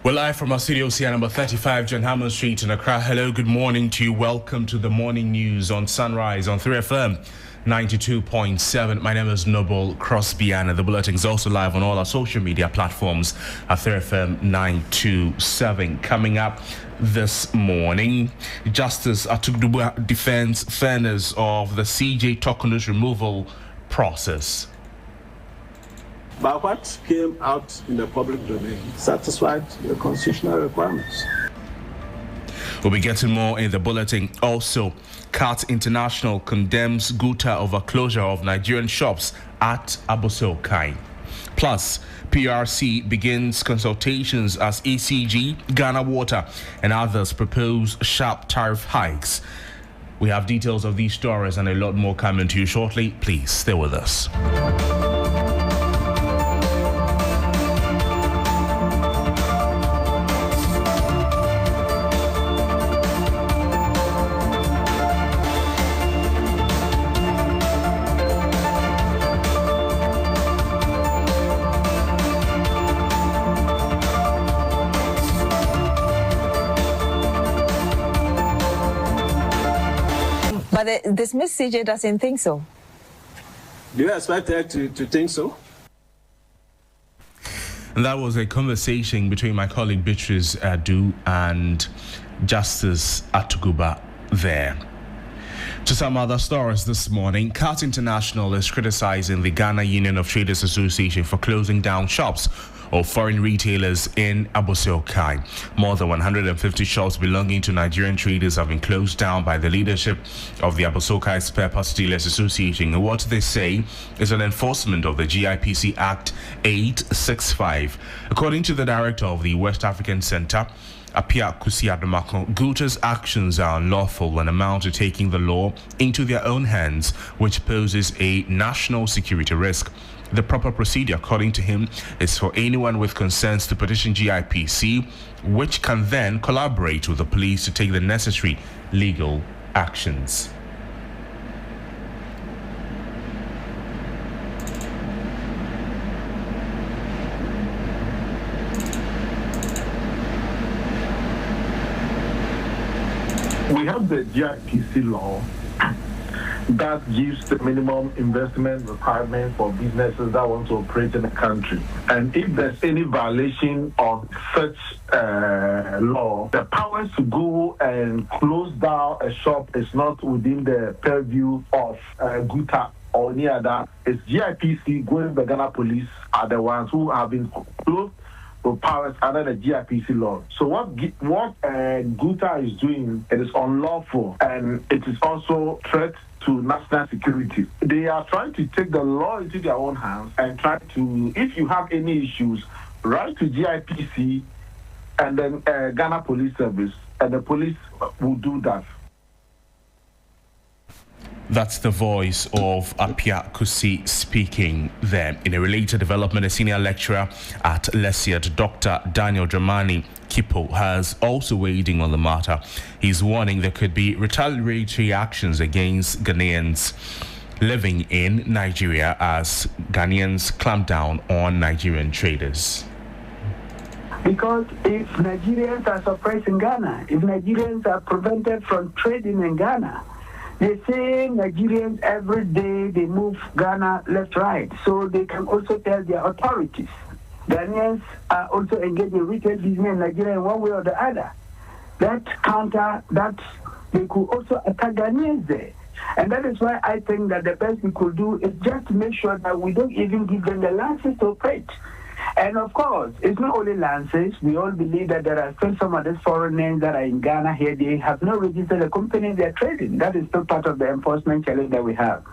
We're live from our studio here, number 35, John Hammond Street in Accra. Hello, good morning to you. Welcome to the morning news on Sunrise on 3FM 92.7. My name is Noble Crosby Annan. The bulletin is also live on all our social media platforms at 3FM 927. Coming up this morning, Justice Atugduba defends fairness of the CJ Tokono's removal process. But what came out in the public domain satisfied the constitutional requirements. We'll be getting more in the bulletin. Also, CAT International condemns Guta over closure of Nigerian shops at Aboso Kai. Plus, PRC begins consultations as ECG, Ghana Water, and others propose sharp tariff hikes. We have details of these stories and a lot more coming to you shortly. Please stay with us. But the dismissed CJ doesn't think so. Do you expect her to think so? And that was a conversation between my colleague Beatrice Adu and Justice Atuguba there. To some other stories this morning, CAT International is criticizing the Ghana Union of Traders Association for closing down shops of foreign retailers in Aboso Kai. More than 150 shops belonging to Nigerian traders have been closed down by the leadership of the Aboso Kai Spare Parts Dealers Association. And what they say is an enforcement of the GIPC Act 865. According to the director of the West African Center, Apia Kusiadamako, Guta's actions are unlawful and amount to taking the law into their own hands, which poses a national security risk. The proper procedure, according to him, is for anyone with concerns to petition GIPC, which can then collaborate with the police to take the necessary legal actions. We have the GIPC law that gives the minimum investment requirement for businesses that want to operate in the country. And if there's any violation of such law, the powers to go and close down a shop is not within the purview of Guta or any other. It's GIPC going to the Ghana police are the ones who have been closed with powers under the GIPC law. So what Guta is doing, it is unlawful and it is also threat to national security. They are trying to take the law into their own hands and try to, if you have any issues, write to GIPC and then Ghana Police Service, and the police will do that. That's the voice of Apia Kusi speaking there. In a related development, a senior lecturer at Lesiat, Dr. Daniel Dramani Kipo, has also weighed in on the matter. He's warning there could be retaliatory actions against Ghanaians living in Nigeria as Ghanaians clamp down on Nigerian traders. Because if Nigerians are suppressed in Ghana, if Nigerians are prevented from trading in Ghana, they say Nigerians every day they move Ghana left, right. So they can also tell their authorities. Ghanaians are also engaged in retail business in Nigeria in one way or the other. That counter, that they could also attack Ghanaians there. And that is why I think that the best we could do is just to make sure that we don't even give them the license to operate. And of course, it's not only lances. We all believe that there are still some of these foreign names that are in Ghana here. They have not registered a company they're trading. That is still part of the enforcement challenge that we have.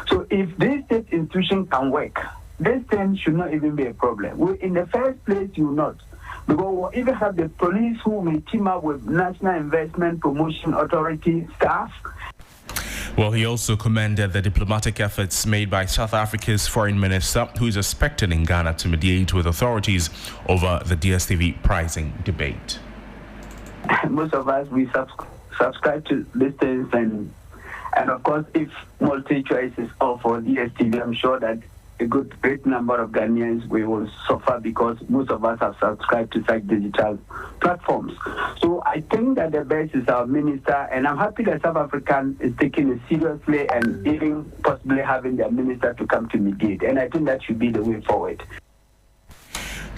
So if this state institution can work, this thing should not even be a problem. In the first place, you will not. Because we even have the police who may team up with National Investment Promotion Authority staff. Well, he also commended the diplomatic efforts made by South Africa's foreign minister, who is expected in Ghana to mediate with authorities over the DSTV pricing debate. Most of us, we subscribe to these things, and of course, if multi-choice is all for DSTV, I'm sure that great number of Ghanaians, we will suffer because most of us have subscribed to such digital platforms. So I think that the best is our minister, and I'm happy that South African is taking it seriously and even possibly having their minister to come to mediate. And I think that should be the way forward.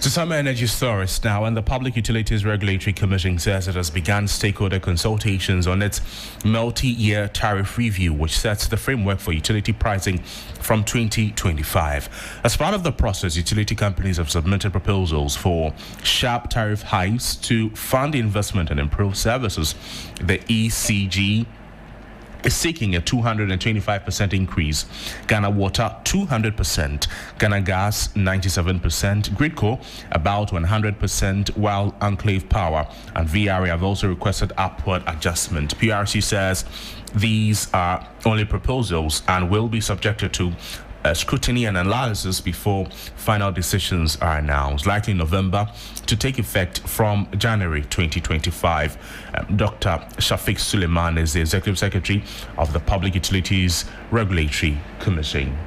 To some energy stories now, and the Public Utilities Regulatory Commission says it has begun stakeholder consultations on its multi-year tariff review, which sets the framework for utility pricing from 2025. As part of the process, utility companies have submitted proposals for sharp tariff hikes to fund investment and improve services. The ECG is seeking a 225% increase, Ghana Water 200%, Ghana Gas 97%, Gridco about 100%, while Enclave Power and VRA have also requested upward adjustment. PRC says these are only proposals and will be subjected to scrutiny and analysis before final decisions are announced, likely in November, to take effect from January 2025. Dr. Shafiq Suleiman is the Executive Secretary of the Public Utilities Regulatory Commission.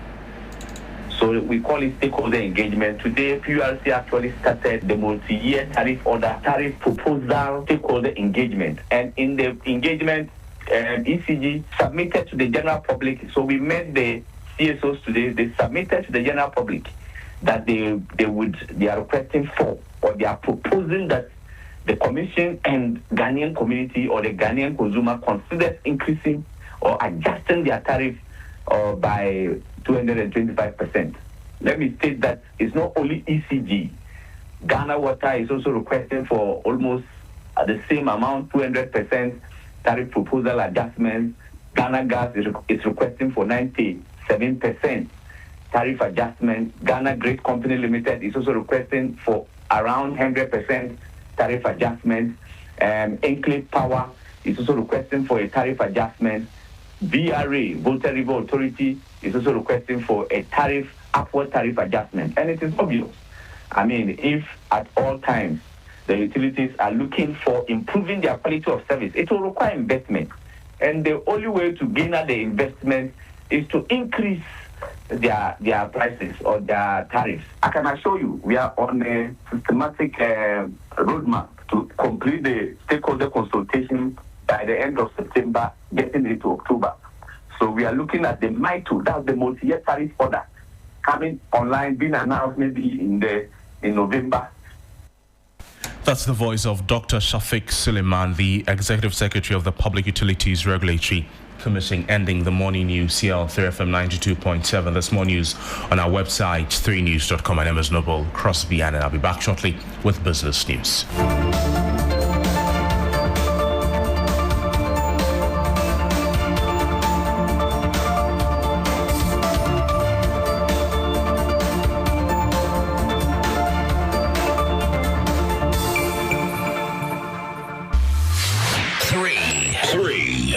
So we call it stakeholder engagement. Today, PURC actually started the multi-year tariff order, tariff proposal, stakeholder engagement. And in the engagement, ECG submitted to the general public. So we met the CSOs today. They submitted to the general public that they are requesting for, or they are proposing that the Commission and Ghanaian community or the Ghanaian consumer considers increasing or adjusting their tariff by 225%. Let me state that it's not only ECG. Ghana Water is also requesting for almost the same amount, 200% tariff proposal adjustments. Ghana Gas is requesting for 97% tariff adjustment. Ghana Great Company Limited is also requesting for around 100% tariff adjustment. Enclave Power is also requesting for a tariff adjustment. VRA, Volta River Authority, is also requesting for a upward tariff adjustment. And it is obvious. I mean, if at all times the utilities are looking for improving their quality of service, it will require investment. And the only way to gain the investment is to increase their prices or their tariffs. I can assure you, we are on a systematic roadmap to complete the stakeholder consultation by the end of September, getting into October. So we are looking at the MITO, that's the multi-year tariff order, coming online, being announced maybe in November. That's the voice of Dr. Shafiq Suleiman, the Executive Secretary of the Public Utilities Regulatory Commission, ending the morning news here on 3FM 92.7. There's more news on our website, 3news.com. My name is Noble Crosby Annan. I'll be back shortly with business news.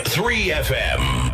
Three FM.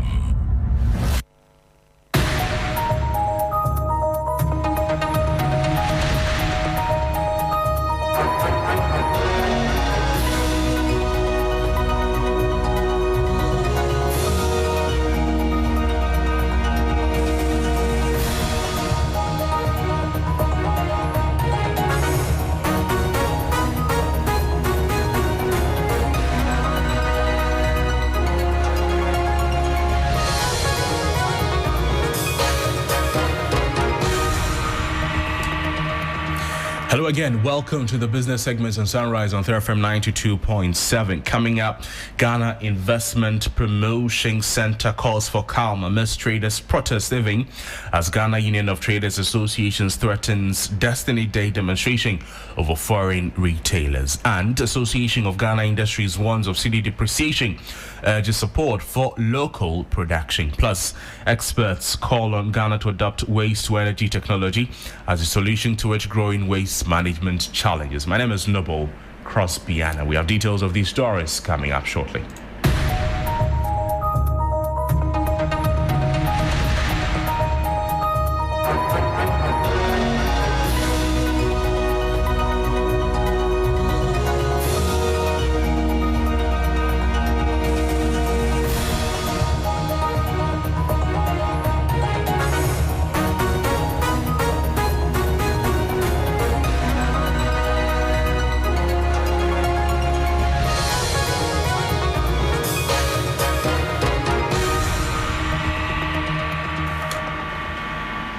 Hello again. Welcome to the business segments on Sunrise on 3FM 92.7. Coming up, Ghana Investment Promotion Center calls for calm amidst traders protesting as Ghana Union of Traders Associations threatens Destiny Day demonstration over foreign retailers. And Association of Ghana Industries warns of cedi depreciation, urges support for local production. Plus, experts call on Ghana to adopt waste-to-energy technology as a solution to its growing waste management challenges. My name is Noble Crosby Annan. We have details of these stories coming up shortly.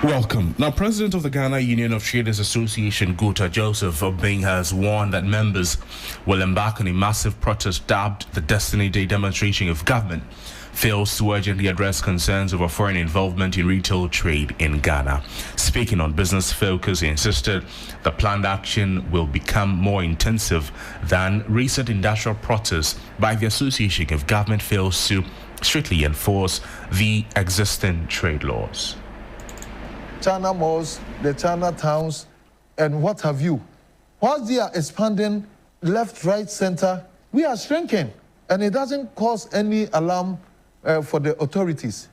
Welcome. Now, President of the Ghana Union of Traders Association, Guta Joseph Obeng, has warned that members will embark on a massive protest dubbed the Destiny Day demonstration if government fails to urgently address concerns over foreign involvement in retail trade in Ghana. Speaking on business focus, he insisted the planned action will become more intensive than recent industrial protests by the association if government fails to strictly enforce the existing trade laws. China malls, the China towns, and what have you. Whilst they are expanding left, right, center, we are shrinking, and it doesn't cause any alarm for the authorities.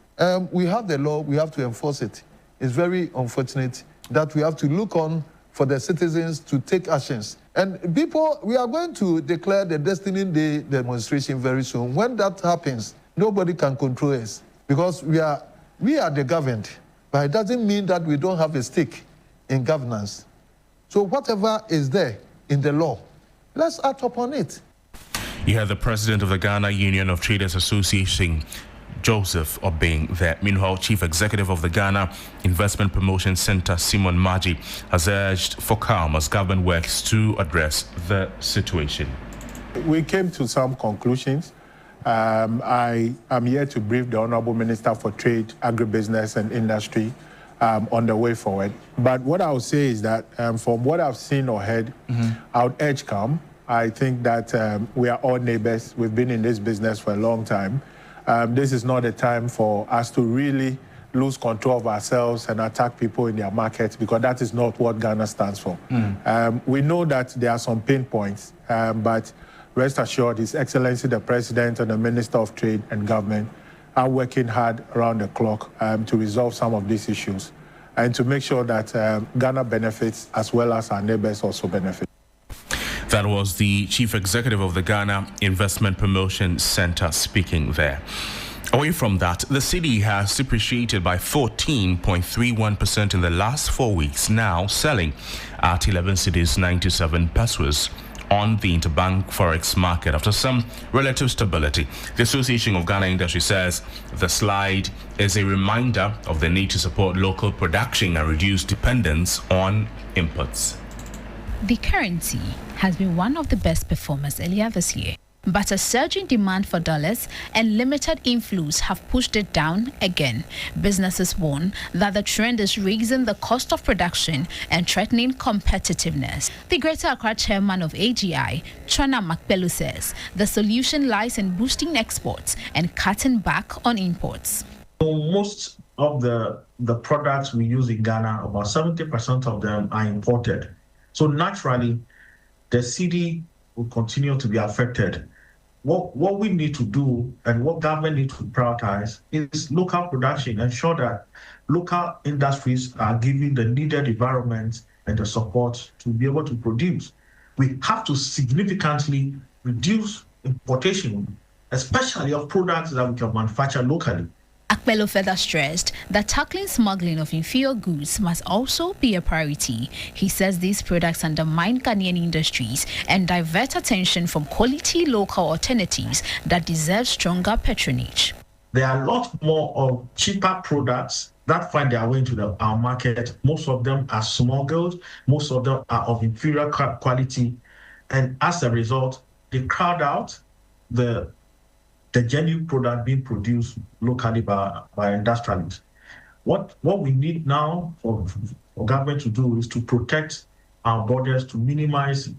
We have the law, we have to enforce it. It's very unfortunate that we have to look on for the citizens to take actions. And people, we are going to declare the Destiny Day demonstration very soon. When that happens, nobody can control us because we are the governed. But it doesn't mean that we don't have a stake in governance. So whatever is there in the law, let's act upon it. You heard the president of the Ghana Union of Traders Association, Joseph Obeng, there. Meanwhile, Chief Executive of the Ghana Investment Promotion Center, Simon Maji, has urged for calm as government works to address the situation. We came to some conclusions. I am here to brief the Honorable Minister for Trade, Agribusiness and Industry on the way forward. But what I would say is that from what I've seen or heard, I would urge calm. I think that we are all neighbors. We've been in this business for a long time. This is not a time for us to really lose control of ourselves and attack people in their markets, because that is not what Ghana stands for. We know that there are some pain points, but rest assured, His Excellency the President and the Minister of Trade and Government are working hard around the clock to resolve some of these issues and to make sure that Ghana benefits as well as our neighbors also benefit. That was the Chief Executive of the Ghana Investment Promotion Center speaking there. Away from that, the cedi has depreciated by 14.31% in the last 4 weeks, now selling at 11 cedis 97 pesos on the interbank forex market after some relative stability. The Association of Ghana Industry says the slide is a reminder of the need to support local production and reduce dependence on imports. The currency has been one of the best performers earlier this year, but a surging demand for dollars and limited inflows have pushed it down again. Businesses warn that the trend is raising the cost of production and threatening competitiveness. The Greater Accra chairman of AGI, Chana Makpelu, says the solution lies in boosting exports and cutting back on imports. So most of the products we use in Ghana, about 70% of them are imported. So naturally, the cedi will continue to be affected. What we need to do and what government needs to prioritize is local production, ensure that local industries are given the needed environment and the support to be able to produce. We have to significantly reduce importation, especially of products that we can manufacture locally. Akpelo further stressed that tackling smuggling of inferior goods must also be a priority. He says these products undermine Ghanaian industries and divert attention from quality local alternatives that deserve stronger patronage. There are a lot more of cheaper products that find their way into our market. Most of them are smuggled, most of them are of inferior quality, and as a result, they crowd out the genuine product being produced locally by industrialists. What we need now for government to do is to protect our borders, to minimize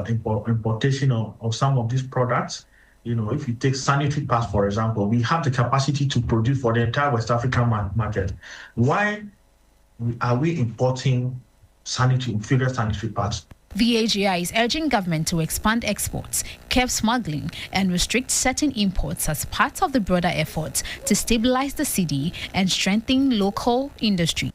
importation of some of these products. You know, if you take sanitary pads, for example, we have the capacity to produce for the entire West African market. Why are we importing inferior sanitary pads? The AGI is urging government to expand exports, curb smuggling, and restrict certain imports as part of the broader efforts to stabilize the cedi and strengthen local industry.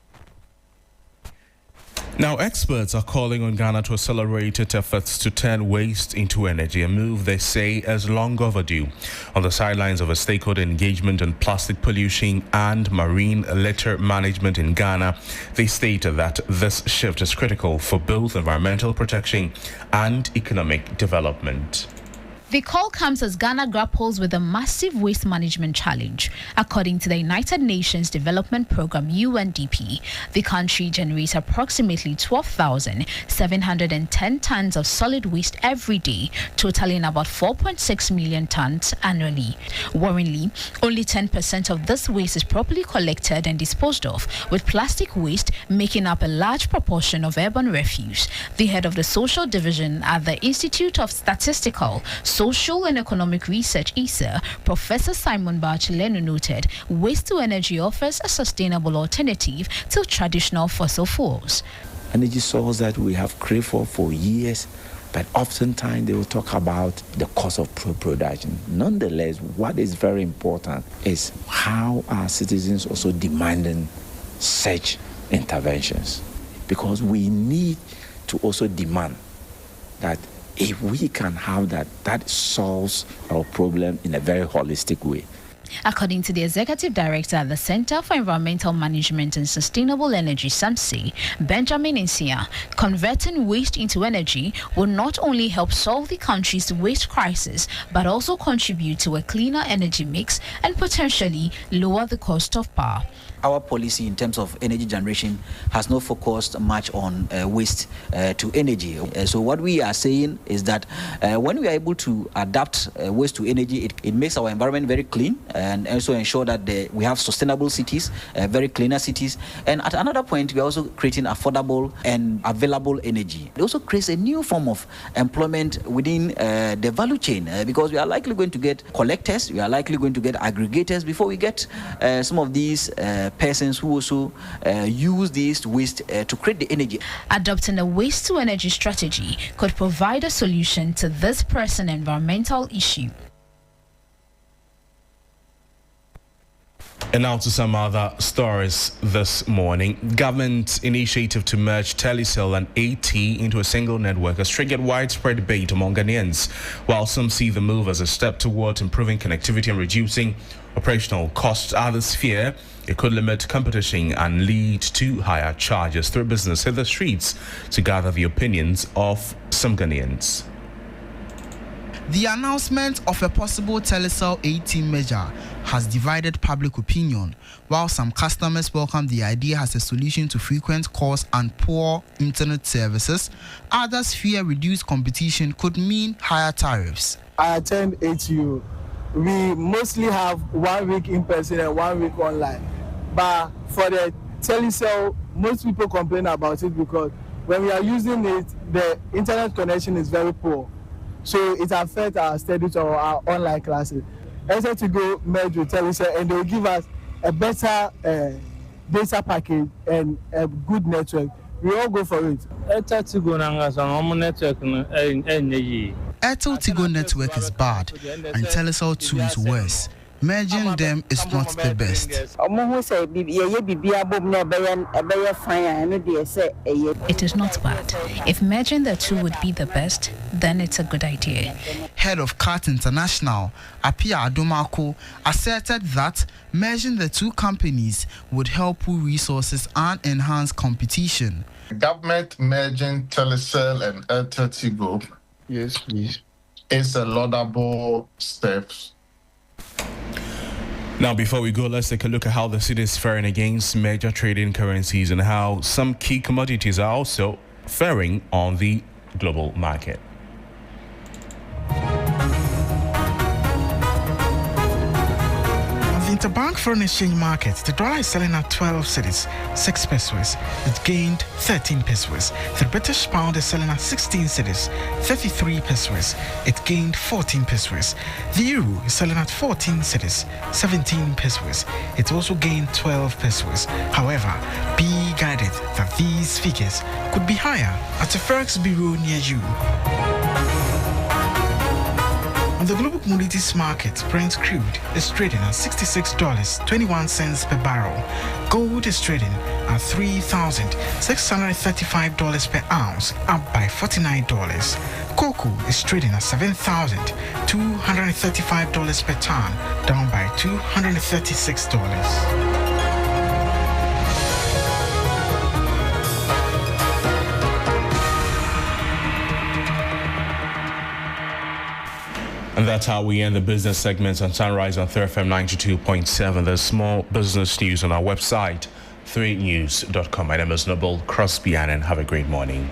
Now, experts are calling on Ghana to accelerate its efforts to turn waste into energy, a move they say is long overdue. On the sidelines of a stakeholder engagement on plastic pollution and marine litter management in Ghana, they stated that this shift is critical for both environmental protection and economic development. The call comes as Ghana grapples with a massive waste management challenge. According to the United Nations Development Programme UNDP, the country generates approximately 12,710 tons of solid waste every day, totaling about 4.6 million tons annually. Worryingly, only 10% of this waste is properly collected and disposed of, with plastic waste making up a large proportion of urban refuse. The head of the Social Division at the Institute of Statistical, Social and Economic Research, ISA, Professor Simon Barchelenu noted waste-to-energy offers a sustainable alternative to traditional fossil fuels. Energy source that we have craved for years, but oftentimes they will talk about the cost of production. Nonetheless, what is very important is how our citizens also demanding such interventions, because we need to also demand that if we can have that solves our problem in a very holistic way. According to the Executive Director at the Center for Environmental Management and Sustainable Energy, SAMSE, Benjamin Insia, converting waste into energy will not only help solve the country's waste crisis, but also contribute to a cleaner energy mix and potentially lower the cost of power. Our policy in terms of energy generation has not focused much on waste to energy. So what we are saying is that when we are able to adapt waste to energy, it makes our environment very clean and also ensure that we have sustainable cities, very cleaner cities. And at another point, we are also creating affordable and available energy. It also creates a new form of employment within the value chain because we are likely going to get collectors, we are likely going to get aggregators before we get some of these persons who also use this waste to create the energy. Adopting a waste-to-energy strategy could provide a solution to this pressing environmental issue. And now to some other stories this morning. Government initiative to merge Telecel and AT into a single network has triggered widespread debate among Ghanaians, while some see the move as a step towards improving connectivity and reducing operational costs. Others fear it could limit competition and lead to higher charges. Through business hit the streets to gather the opinions of some Ghanaians. The announcement of a possible Telecel AT merger has divided public opinion, while some customers welcome the idea as a solution to frequent calls and poor internet services. Others fear reduced competition could mean higher tariffs. I attend ATU. We mostly have 1 week in person and 1 week online. But for the Telecel, most people complain about it because when we are using it, the internet connection is very poor. So it affects our studies or our online classes. Except to go merge with Telecel and they will give us a better data package and a good network. We all go for it. Airtel Tigo network is bad and Telecel 2 is worse. Merging them is not the best. It is not bad. If merging the two would be the best, then it's a good idea. Head of CAT International, Apia Adomako, asserted that merging the two companies would help pool resources and enhance competition. Government merging Telecel and Airtel Tigo, yes, please, is a laudable step. Now, before we go, let's take a look at how the city is faring against major trading currencies and how some key commodities are also faring on the global market. The interbank foreign exchange market, the dollar is selling at 12 cedis, 6 pesos. It gained 13 pesos. The British pound is selling at 16 cedis, 33 pesos. It gained 14 pesos. The euro is selling at 14 cedis, 17 pesos. It also gained 12 pesos. However, be guided that these figures could be higher at a Forex bureau near you. On the global commodities market, Brent crude is trading at $66.21 per barrel. Gold is trading at $3,635 per ounce, up by $49. Cocoa is trading at $7,235 per ton, down by $236. And that's how we end the business segments on Sunrise on 3FM 92.7. There's small business news on our website, 3news.com. My name is Noble Crosby Annan. Have a great morning.